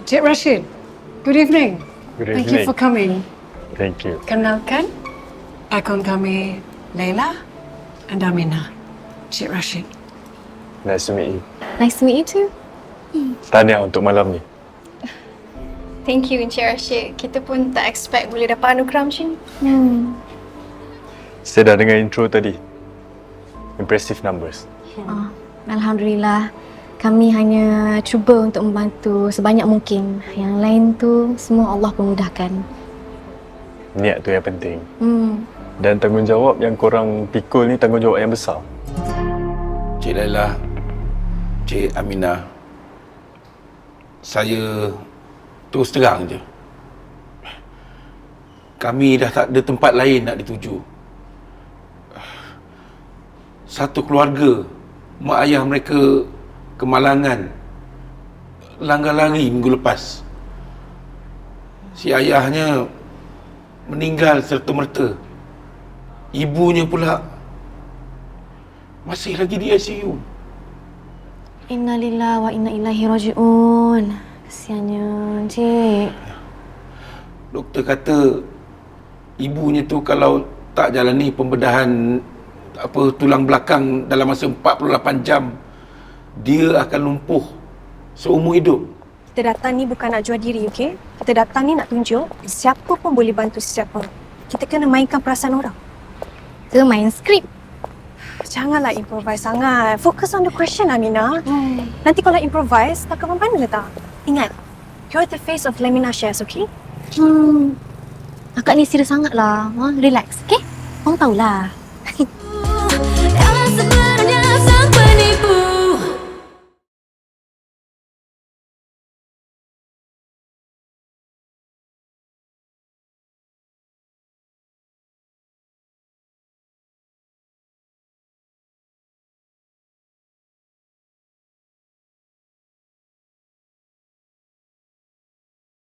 Cik Rashid, good evening. Good Thank you evening. for coming. Thank you. Kenalkan, akun kami Leila and Amina. Cik Rashid. Nice to meet you. Nice to meet you too. Tahniah untuk malam ni. Thank you, Encik Rashid. Kita pun tak expect boleh dapat anugerah macam ni. Saya dah dengar intro tadi. Impressive numbers. Alhamdulillah. Kami hanya cuba untuk membantu sebanyak mungkin. Yang lain tu semua Allah pemudahkan. Niat tu yang penting. Hmm. Dan tanggungjawab yang korang pikul ni tanggungjawab yang besar. Cik Laila, Cik Aminah, saya terus terang je. Kami dah tak ada tempat lain nak dituju. Satu keluarga, mak ayah mereka kemalangan, langgar lari minggu lepas. Si ayahnya meninggal serta-merta. Ibunya pula masih lagi di ICU. Innalillahi wa inna ilaihi raji'un. Kesiannya, Cik. Doktor kata ibunya tu kalau tak jalani pembedahan tulang belakang dalam masa 48 jam, dia akan lumpuh seumur hidup. Kita datang ni bukan nak jual diri, okey? Kita datang ni nak tunjuk siapa pun boleh bantu sesiapa. Kita kena mainkan perasaan orang. Ke main skrip. Janganlah improvise sangat. Focus on the question, Amina. Nanti kalau improvise, tak akan pandai tak? Ingat, you're the face of Lamina Shares, okey? Akak ni serius sangat lah. Relax, okay? Orang tahulah.